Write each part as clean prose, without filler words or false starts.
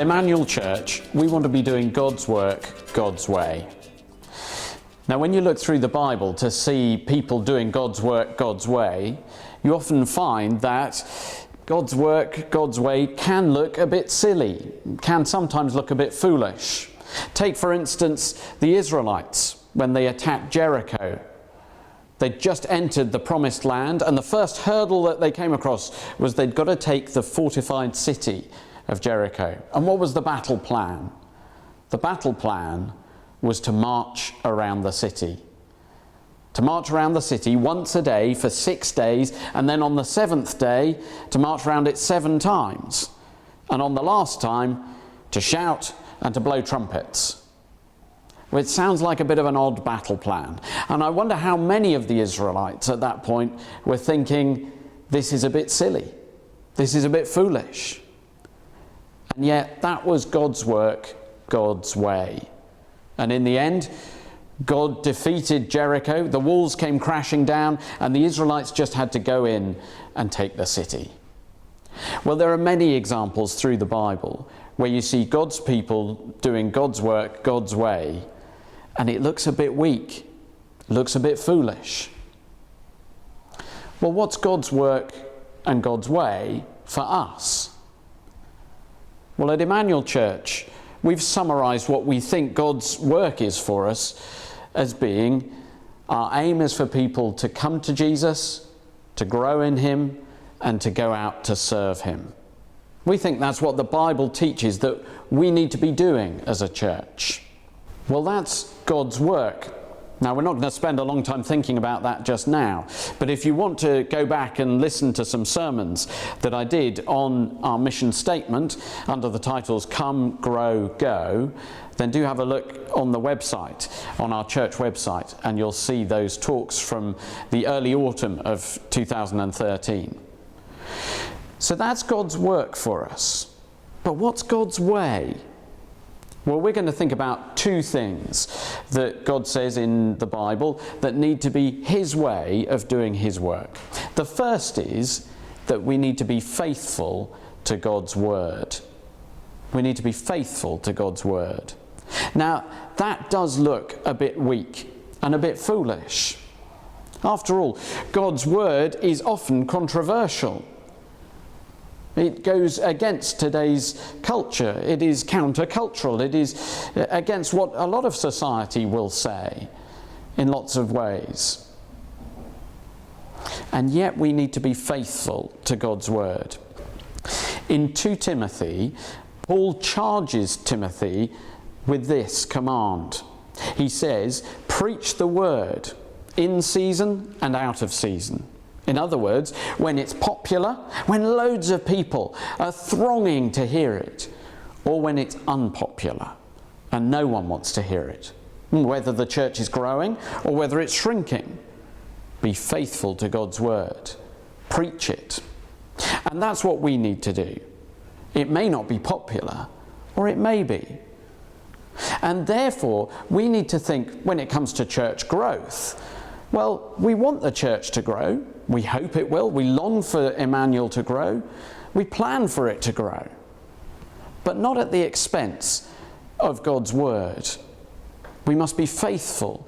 Emmanuel Church, we want to be doing God's work, God's way. Now, when you look through the Bible to see people doing God's work, God's way, you often find that God's work, God's way can look a bit silly, can sometimes look a bit foolish. Take, for instance, the Israelites when they attacked Jericho. They'd just entered the promised land, and the first hurdle that they came across was they'd got to take the fortified city of Jericho. And what was the battle plan? The battle plan was to march around the city. To march around the city once a day for 6 days, and then on the 7th day to march around it 7 times. And on the last time to shout and to blow trumpets. Well, it sounds like a bit of an odd battle plan. And I wonder how many of the Israelites at that point were thinking, this is a bit silly. This is a bit foolish. And yet that was God's work, God's way. And in the end, God defeated Jericho, the walls came crashing down, and the Israelites just had to go in and take the city. Well, there are many examples through the Bible where you see God's people doing God's work, God's way, and it looks a bit weak, looks a bit foolish. Well, what's God's work and God's way for us? Well, at Emmanuel Church, we've summarised what we think God's work is for us as being our aim is for people to come to Jesus, to grow in Him, and to go out to serve Him. We think that's what the Bible teaches that we need to be doing as a church. Well, that's God's work. Now, we're not going to spend a long time thinking about that just now, but if you want to go back and listen to some sermons that I did on our mission statement under the titles Come, Grow, Go, then do have a look on the website, on our church website, and you'll see those talks from the early autumn of 2013. So that's God's work for us. But what's God's way? Well, we're going to think about 2 things that God says in the Bible that need to be His way of doing His work. The first is that we need to be faithful to God's word. We need to be faithful to God's word. Now, that does look a bit weak and a bit foolish. After all, God's word is often controversial. It goes against today's culture. It is countercultural. It is against what a lot of society will say in lots of ways. And yet we need to be faithful to God's word. In 2 Timothy, Paul charges Timothy with this command. He says, preach the word in season and out of season. In other words, when it's popular, when loads of people are thronging to hear it, or when it's unpopular and no one wants to hear it. Whether the church is growing or whether it's shrinking, be faithful to God's word. Preach it. And that's what we need to do. It may not be popular, or it may be. And therefore, we need to think, when it comes to church growth, well, we want the church to grow. We hope it will. We long for Emmanuel to grow. We plan for it to grow. But not at the expense of God's word. We must be faithful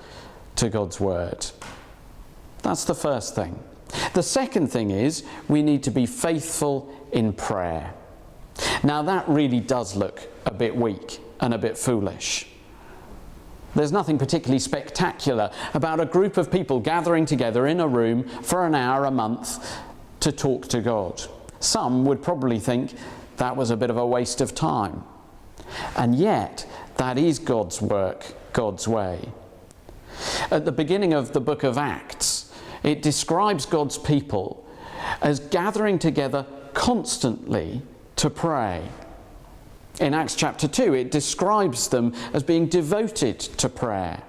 to God's word. That's the first thing. The second thing is we need to be faithful in prayer. Now, that really does look a bit weak and a bit foolish. There's nothing particularly spectacular about a group of people gathering together in a room for an hour a month to talk to God. Some would probably think that was a bit of a waste of time. And yet, that is God's work, God's way. At the beginning of the book of Acts, it describes God's people as gathering together constantly to pray. In Acts chapter 2, it describes them as being devoted to prayer.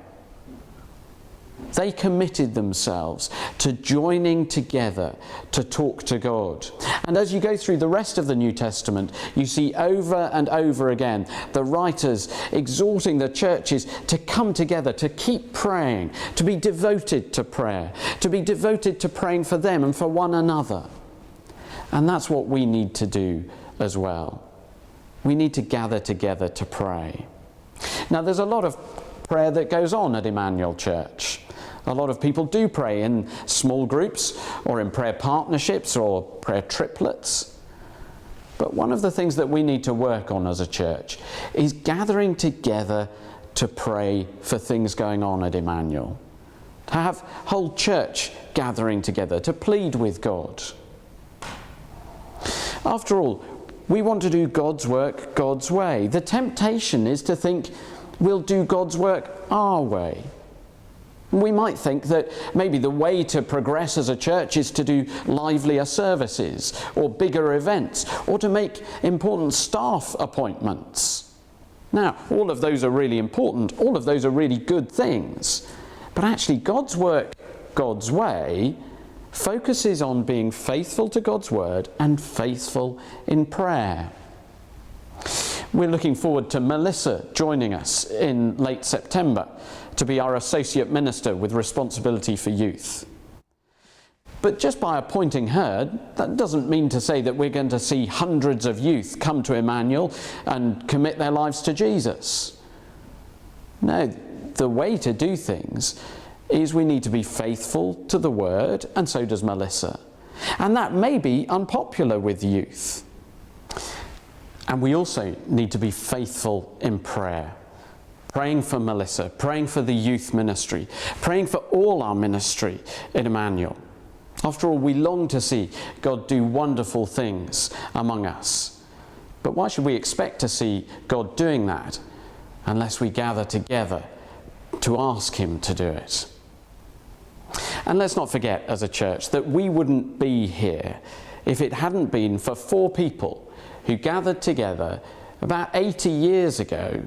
They committed themselves to joining together to talk to God. And as you go through the rest of the New Testament, you see over and over again the writers exhorting the churches to come together, to keep praying, to be devoted to prayer, to be devoted to praying for them and for one another. And that's what we need to do as well. We need to gather together to pray. Now, there's a lot of prayer that goes on at Emmanuel Church. A lot of people do pray in small groups or in prayer partnerships or prayer triplets. But one of the things that we need to work on as a church is gathering together to pray for things going on at Emmanuel. To have whole church gathering together to plead with God. After all, we want to do God's work God's way. The temptation is to think we'll do God's work our way. We might think that maybe the way to progress as a church is to do livelier services or bigger events or to make important staff appointments. Now, all of those are really important. All of those are really good things. But actually, God's work God's way focuses on being faithful to God's word and faithful in prayer. We're looking forward to Melissa joining us in late September to be our associate minister with responsibility for youth. But just by appointing her, that doesn't mean to say that we're going to see hundreds of youth come to Emmanuel and commit their lives to Jesus. No, the way to do things is we need to be faithful to the word, and so does Melissa. And that may be unpopular with youth. And we also need to be faithful in prayer. Praying for Melissa, praying for the youth ministry, praying for all our ministry in Emmanuel. After all, we long to see God do wonderful things among us. But why should we expect to see God doing that unless we gather together to ask him to do it? And let's not forget as a church that we wouldn't be here if it hadn't been for 4 people who gathered together about 80 years ago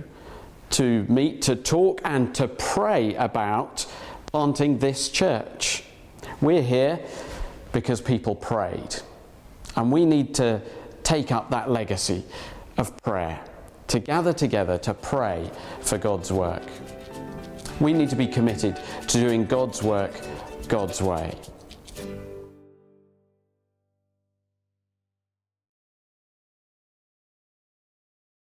to meet, to talk and to pray about planting this church. We're here because people prayed. And we need to take up that legacy of prayer, to gather together to pray for God's work. We need to be committed to doing God's work God's way.